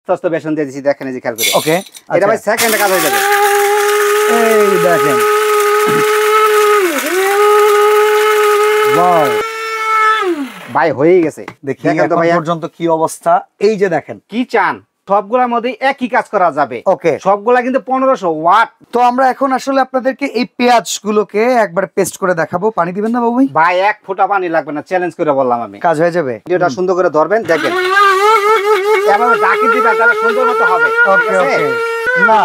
আস্তে আস্তে বেসন দিয়ে দিছি, দেখেন এই যে খেয়াল করে। ওকে, এটা ভাই সেকেন্ডে কাজ হয়ে যাবে। এই দেখেন, ওয়াও ভাই হয়ে গেছে। দেখেন তো ভাই পর্যন্ত কি অবস্থা। এই যে দেখেন, কি চান সবগুলোর মধ্যে একই কাজ করা যাবে। ওকে, সবগুলা কিন্তু 1500 ওয়াট। তো আমরা এখন আসলে আপনাদেরকে এই পেঁয়াজ গুলোকে একবার পেস্ট করে দেখাবো। পানি দিবেন না বাবু ভাই? ভাই এক ফোঁটা পানি লাগবে না, চ্যালেঞ্জ করে বললাম আমি, কাজ হয়ে যাবে। ভিডিওটা সুন্দর করে ধরবেন, দেখেন এভাবে ঢাকি দিবেন তাহলে সুন্দর মতো হবে। ওকে ওকে, না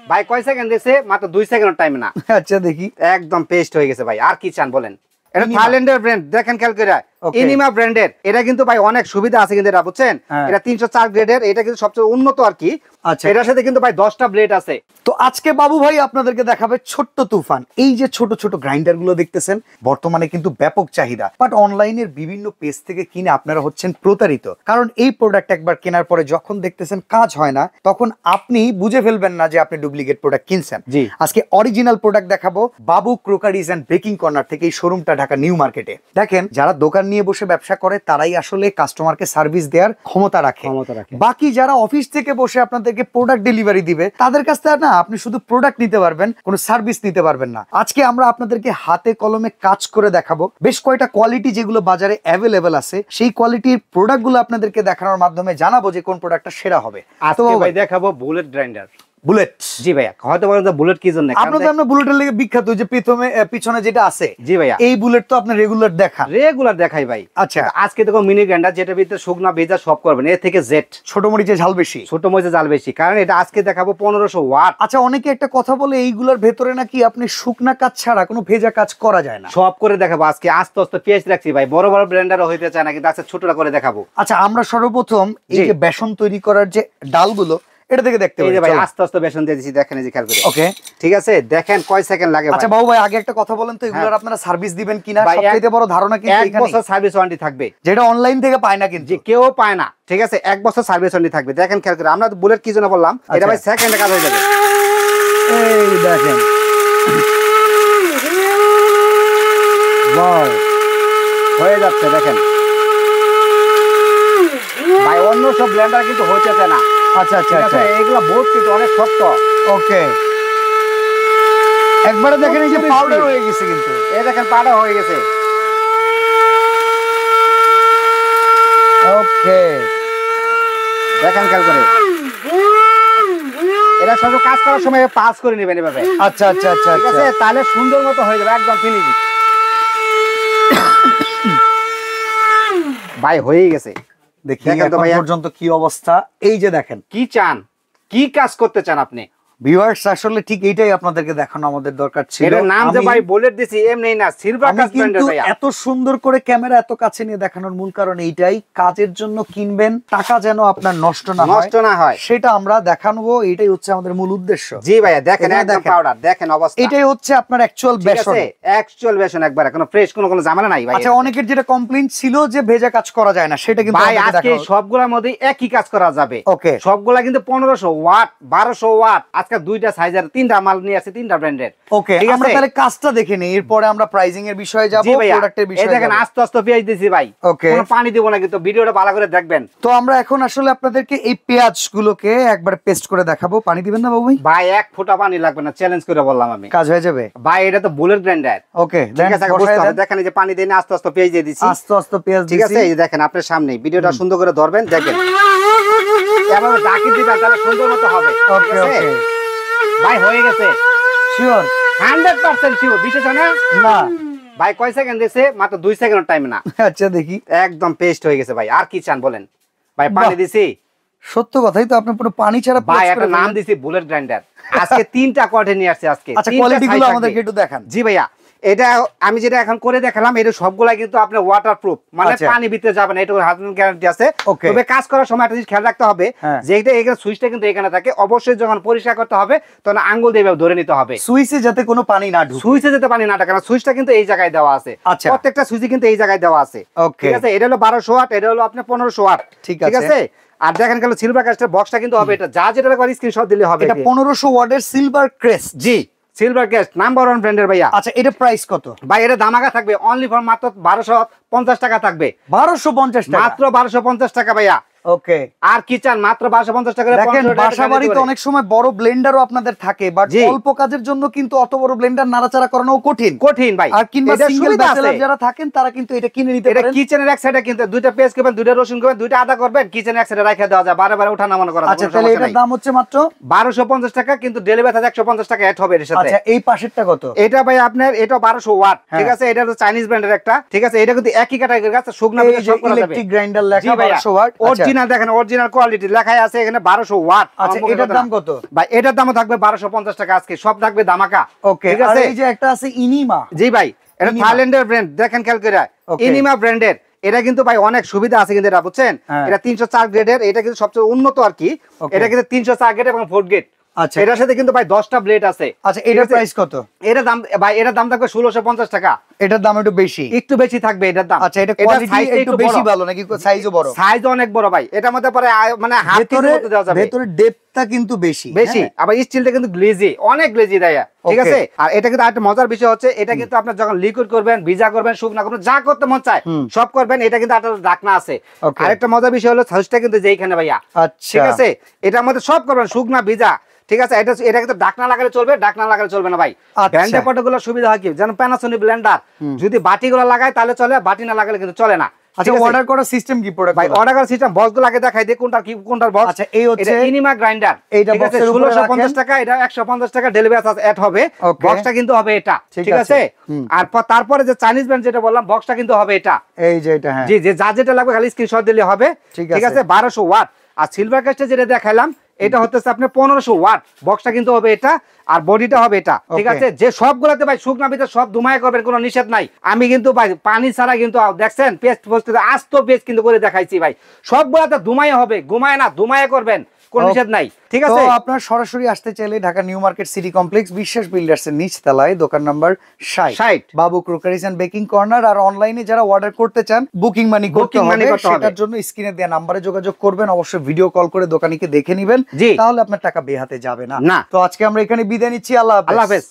ভাই কয় সেকেন্ড দিয়েছে? মাত্র 2 সেকেন্ড টাইম না। আচ্ছা দেখি, একদম পেস্ট হয়ে গেছে ভাই। আর কি চান বলেন? এটা থাইল্যান্ডের ব্র্যান্ড, দেখেন খেয়াল করে, ইনিমা ব্র্যান্ডের। এটা কিন্তু ভাই অনেক সুবিধা আছে কিন্তু, এটা বুঝছেন, এটা 304 গ্রেডের, এটা কিন্তু সবচেয়ে উন্নত আর কি। আচ্ছা, এটার সাথে কিন্তু ভাই 10টা ব্লেড আছে। তো আজকে বাবু ভাই আপনাদেরকে দেখাবে ছোট্ট তুফান। এই যে ছোট ছোট গ্রাইন্ডার গুলো দেখতেছেন, বর্তমানে কিন্তু ব্যাপক চাহিদা, বাট অনলাইনের বিভিন্ন পেজ থেকে কিনে আপনারা হচ্ছেন প্রতারিত। কারণ এই প্রোডাক্ট একবার কেনার পরে যখন দেখতেছেন কাজ হয় না, তখন আপনি বুঝে ফেলবেন না যে আপনি ডুপ্লিকেট প্রোডাক্ট কিনছেন। আজকে অরিজিনাল প্রোডাক্ট দেখাবো বাবু ক্রোকারিজ এন্ড বেকিং কর্নার থেকে। এই শোরুমটা ঢাকা নিউ মার্কেটে। দেখেন, যারা দোকান নিয়ে বসে ব্যবসা করে তারাই আসলে কাস্টমারকে সার্ভিস দেওয়ার ক্ষমতা রাখে। বাকি যারা অফিস থেকে বসে আপনাদেরকে প্রোডাক্ট ডেলিভারি দিবে, তাদের কাছ থেকে না আপনি শুধু প্রোডাক্ট নিতে পারবেন, কোনো সার্ভিস নিতে পারবেন না। আজকে আমরা আপনাদেরকে হাতে কলমে কাজ করে দেখাবো। বেশ কয়টা কোয়ালিটি যেগুলো বাজারে অ্যাভেলেবেল আছে, সেই কোয়ালিটির প্রোডাক্টগুলো আপনাদেরকে দেখানোর মাধ্যমে জানাবো যে কোন প্রোডাক্টটা সেরা হবে। আজকে ভাই দেখাবো বুলেট গ্রাইন্ডার। বুলেট? জি ভাইয়া। হয়তো বলেন বুলেট কি জন্য? আপনাদের আমরা বুলেটের লেগে বিখ্যাত, যে পিছনে যেটা আছে। জি ভাইয়া, এই বুলেট তো আপনি রেগুলার দেখাই ভাই। আচ্ছা, আজকে দেখো মিনি গ্রাইন্ডার, যেটা ভিতরে শুকনা ভেজা সব করবেন, এর থেকে জেড। ছোট মরিচে ঝাল বেশি, কারণ এটা আজকে দেখাবো 1500 ওয়াট। আচ্ছা, অনেকে একটা কথা বলে এইগুলোর ভেতরে নাকি আপনি শুকনা কাজ ছাড়া কোনো ভেজা কাজ করা যায় না। সব করে দেখাবো আজকে। আস্তে আস্তে পেঁয়াজ রাখছি ভাই, বড় বড় ব্লেন্ডারও হইতে চায় না, কিন্তু আজকে ছোটটা করে দেখাবো। আচ্ছা, আমরা সর্বপ্রথম এই যে বেসন তৈরি করার যে ডালগুলো, এটা থেকে দেখতে পাই। ভাই আস্তে আস্তে বেসন দিয়ে দিছি, দেখেন এই যে খেয়াল করে। ওকে, ঠিক আছে, দেখেন কয় সেকেন্ড লাগে। আচ্ছা বাবু ভাই, আগে একটা কথা বলেন তো, এগুলোর আপনারা সার্ভিস দিবেন কিনা? সবচেয়ে বড় ধারণা কিন্তু এখানে 1 বছর সার্ভিস ওয়ারেন্টি থাকবে, যেটা অনলাইন থেকে পায় না, কিন্তু কেউ পায় না। ঠিক আছে, 1 বছর সার্ভিস ওয়ারেন্টি থাকবে। দেখেন খেয়াল করে, আমরা বুলেট কি জন্য বললাম, এটা ভাই সেকেন্ডে কাজ হয়ে যাবে। এই দেখেন, ওয়াও হয়ে যাচ্ছে, দেখেন ভাই। অন্য সব ব্লেন্ডার কিন্তু হইতেছে না। আচ্ছা আচ্ছা আচ্ছা, এইগুলা বোর্ড কিন্তু অনেক শক্ত। ওকে, একবারে দেখেন এই যে পাউডার হয়ে গেছে, কিন্তু এই দেখেন পাউডার হয়ে গেছে। ওকে, দেখেন খেয়াল করে, এটা সব কাজ করার সময় পাস করে নেবেন এভাবে। আচ্ছা আচ্ছা আচ্ছা, ঠিক আছে, তাহলে সুন্দর মতো হয়ে যাবে, একদম ফিনিশ। ভাই হয়ে গেছে। দেখেন তো ভাই পর্যন্ত কি অবস্থা। এই যে দেখেন, কি চান, কি কাজ করতে চান আপনি? ভিউয়ার্স, আসলে ঠিক এইটাই আপনাদেরকে দেখানো আমাদের দরকার ছিল। এর নাম যে ভাই বুলেট দিছি এমনি না, সিলভার কাজ ব্র্যান্ডের ভাই। এত সুন্দর করে ক্যামেরা এত কাছে নিয়ে দেখানোর মূল কারণ এইটাই, কাজের জন্য কিনবেন, টাকা যেন আপনার নষ্ট না হয় সেটা আমরা দেখাবো। এটাই হচ্ছে আমাদের মূল উদ্দেশ্য। জি ভাইয়া, দেখেন একদম পাউডার, দেখেন অবস্থা। এটাই হচ্ছে আপনার অ্যাকচুয়াল বেসন। অ্যাকচুয়াল বেসন একবার, কোনো ফ্রেশ কোনো ঝামেলা নাই ভাই। আচ্ছা, অনেকের যেটা কমপ্লেইন ছিল যে ভেজা কাজ করা যায় না, সেটা কিন্তু ভাই আজকে সবগুলোর মধ্যে একই কাজ করা যাবে। ওকে, সবগুলা কিন্তু 1500 ওয়াট 1200 ওয়াট। আজকে দুইটা সাইজের 3টা মাল নিয়ে আসছে, 3টা ব্র্যান্ডের। ওকে, আমরা তাহলে কাজটা দেখে নেই, এরপরে আমরা প্রাইসিং এর বিষয়ে যাব, প্রোডাক্টের বিষয়ে। এই দেখেন আস্তে আস্তে পেঁয়াজ দিছি ভাই। ওকে, কোনো পানি দেব না, কিন্তু ভিডিওটা ভালো করে দেখবেন। তো আমরা এখন আসলে আপনাদেরকে এই পেঁয়াজ গুলোকে একবার পেস্ট করে দেখাবো। পানি দিবেন না বাবু ভাই? ভাই এক ফোঁটা পানি লাগবে না, চ্যালেঞ্জ করে বললাম আমি, কাজ হয়ে যাবে। ভাই এটা তো বুলেট গ্রাইন্ডার। ওকে, ঠিক আছে, বুঝতে হবে। দেখেন এই যে পানি দেই না, আস্তে আস্তে পেঁয়াজ দিয়ে দিছি, আস্তে আস্তে পেঁয়াজ দিছি। ঠিক আছে, এই যে দেখেন আপনার সামনে, ভিডিওটা সুন্দর করে ধরবেন, দেখেন এভাবে ঢাকি দিবেন তাহলে সুন্দর মতো হবে। ওকে ওকে, ভাই হয়ে গেছে, শিওর 100% শিওর, বিশেষ না না ভাই। কয় সেকেন্ড দিয়েছে? মাত্র 2 সেকেন্ড টাইম না। আচ্ছা দেখি, একদম পেস্ট হয়ে গেছে ভাই। আর কি চান বলেন? ভাই পানি দিছি, সত্য কথাই তো, আপনি পুরো পানি ছাড়া ভাই একটা নাম দিছি বুলেট গ্রাইন্ডার। আজকে 3টা কোয়ালিটি নিয়ে আসছে আজকে। আচ্ছা, কোয়ালিটি গুলো আমাদেরকে একটু দেখান। জি ভাইয়া, এটা আমি যেটা এখন করে দেখালাম, এটা সবগুলা কিন্তু আপনার ওয়াটারপ্রুফ, মানে পানি ভিতরে যাবে না, এটা হাজবেন্ড গ্যারান্টি আছে। তবে কাজ করার সময় একটা জিনিস খেয়াল রাখতে হবে, যে এখানে সুইচটা কিন্তু এখানে থাকে, অবশ্যই যখন পরিষ্কার করতে হবে তখন আঙ্গুল দিয়ে ধরে নিতে হবে, সুইচে যাতে কোনো পানি না ঢুকে। সুইচে যাতে পানি না ঢোকে, কারণ সুইচটা কিন্তু এই জায়গায় দেওয়া আছে। প্রত্যেকটা সুইচে কিন্তু এই জায়গায় দেওয়া আছে। ঠিক আছে, এটা হলো 1200 ওয়াট, এটা হলো আপনার 1500 ওয়াট। ঠিক আছে, আর দেখেন গেল সিলভার কাস্টের বক্সটা কিন্তু হবে, এটা যা যেটা করে স্ক্রিনশট দিলে হবে। এটা 1500 ওয়াটের সিলভার ক্রেস্ট। জি, সিলভার ক্রেস্ট নাম্বার 1 ব্র্যান্ডের ভাইয়া। আচ্ছা, এটা প্রাইস কত ভাই? এটা দামাকা থাকবে, অনলি ফর মাত্র 1250 টাকা থাকবে। 1250 টাকা, মাত্র 1250 টাকা ভাইয়া। ওকে। আর কিচেন মাত্র 1250 টাকা। দেখেন বাসাবাড়িতে অনেক সময় বড় ব্লেন্ডারও আপনাদের থাকে, বাট অল্প কাজের জন্য কিন্তু অত বড় ব্লেন্ডার নাড়াচাড়া করানো কঠিন ভাই। আর কিংবা সিঙ্গেল ব্যাচেলর যারা থাকেন তারা কিন্তু এটা কিনে নিতে পারেন। এটা কিচেনের এক সাইডে কিন্তু দুইটা পেঁয়াজ করবেন, দুইটা রসুন করবেন, দুইটা আদা করবেন, কিচেনের এক সাইডে রাখা দেওয়া যায়, বারে বারে ওঠা নামানো করা। আচ্ছা তাহলে এটার দাম হচ্ছে মাত্র 1250 টাকা, কিন্তু ডেলিভারি চার্জ 150 টাকা অ্যাড হবে এর সাথে। আচ্ছা এই পাশেরটা কত? এটা ভাই আপনার এটা 1200 ওয়াট, ঠিক আছে। এটা তো চাইনিজ ব্র্যান্ডের একটা, ঠিক আছে। এটা কিন্তু একই ক্যাটাগরির গাছ, শুকনা ভিতরে সব করা যাবে। ইলেকট্রিক গ্রাইন্ডার লেখা 1200 ওয়াট, অরিজিনাল দেখেন, অরিজিনাল কোয়ালিটি লেখাই আছে এখানে 1200 ওয়াট। আচ্ছা এটার দাম কত ভাই? এটার দামও থাকবে 1250 টাকা, আজকে সব থাকবে ধামাকা। ওকে। আর এই যে একটা আছে ইনিমা। জি ভাই, এটা থাইল্যান্ডের ব্র্যান্ড, দেখেন খেয়াল করে, ইনিমা ব্র্যান্ডের। এটা কিন্তু ভাই অনেক সুবিধা আছে কিন্তু, এটা বুঝছেন। এটা 304 গ্রেডের, এটা কিন্তু সবচেয়ে উন্নত আর কি। এটা কিন্তু 304 গ্রেড এবং 4 গ্রেড। আচ্ছা এটার সাথে কিন্তু ভাই 10টা ব্লেড আছে। আচ্ছা এটার প্রাইস কত? এটার দাম ভাই, এটার দাম থাকবে 1650 টাকা। এটার দাম একটু বেশি থাকবে এটার দাম। আচ্ছা এটা কোয়ালিটি একটু বেশি ভালো নাকি সাইজও বড়? সাইজ অনেক বড় ভাই, এটার মধ্যে পরে মানে হাতের মধ্যে দেওয়া যাবে। ভেতরে ডেপথটা কিন্তু বেশি। আবার স্টিলটা কিন্তু গ্লেজি, অনেক গ্লেজি দেয়, ঠিক আছে। আর এটা কিন্তু একটা মজার বিষয় হচ্ছে, এটা কিন্তু আপনার যখন লিকুইড করবেন, ভিজা করবেন, শুকনা করবেন, যা করতে মন চায় সব করবেন। এটা কিন্তু একটা ঢাকনা আছে। আরেকটা মজার বিষয় হলো সাইজটা কিন্তু যেইখানে ভাইয়া, ঠিক আছে। এটার মধ্যে সব করবেন, শুকনা ভিজা, ঠিক আছে। এটা কিন্তু ঢাকনা লাগালে চলবে, ঢাকনা লাগালে চলবে না ভাই। ব্লেন্ডার পটগুলো সুবিধা হয় কি, যেন প্যানাসোনিক ব্লেন্ডার যদি বাটিগুলো লাগায় তাহলে চলে, বাটি না লাগালে কিন্তু চলে না। আচ্ছা অর্ডার করার সিস্টেম কি প্রোডাক্ট ভাই? অর্ডার করার সিস্টেম বক্সগুলো আগে দেখাই দিই কোনটার কি কোনটার বক্স। আচ্ছা এই হচ্ছে ইনিমা গ্রাইন্ডার, এইটা বক্সের উপরে 1650 টাকা, এটা 150 টাকা ডেলিভারি চার্জ অ্যাড হবে। বক্সটা কিন্তু হবে এটা, ঠিক আছে। আর তারপরে যে চাইনিজ ব্র্যান্ড যেটা বললাম, বক্সটা কিন্তু হবে এটা, এই যে এটা। হ্যাঁ জি, যে যা যেটা লাগবে খালি স্ক্রিনশট দিলে হবে, ঠিক আছে। 1200 ওয়াট। আর সিলভার কাস্টে যেটা দেখাইলাম এটা হচ্ছে আপনার 1500 ওয়াট। বক্সটা কিন্তু হবে এটা, আর বডিটা হবে এটা, ঠিক আছে। যে সবগুলাতে ভাই শুকনা ভিতরে সব ধুমায় করবেন, কোনো নিষেধ নাই। আমি কিন্তু ভাই পানি ছাড়া কিন্তু দেখছেন পেস্ট আস্ত পেস্ট কিন্তু করে দেখাইছি ভাই। সবগুলাতে ধুমায় হবে, ঘুমায় না, ধুমায় করবেন, কোনো নিষেধ নাই, ঠিক আছে। তো আপনার সরাসরি আসতে চাইলে Dhaka new market city complex বিশ্বাস বিল্ডার্স এর নিচ তলায় দোকান number 60 Babu crockeries and baking corner. আর অনলাইনে যারা অর্ডার করতে চান, বুকিং মানি করতে হবে, সেটার জন্য স্ক্রিনে দেওয়া নম্বরে যোগাযোগ করবেন। অবশ্যই ভিডিও কল করে দোকানিকে দেখে নেবেন, তাহলে আপনার টাকা বেহাতে যাবে না। তো আজকে আমরা এখানে বিদায় নিচ্ছি। আল্লাহ হাফেজ।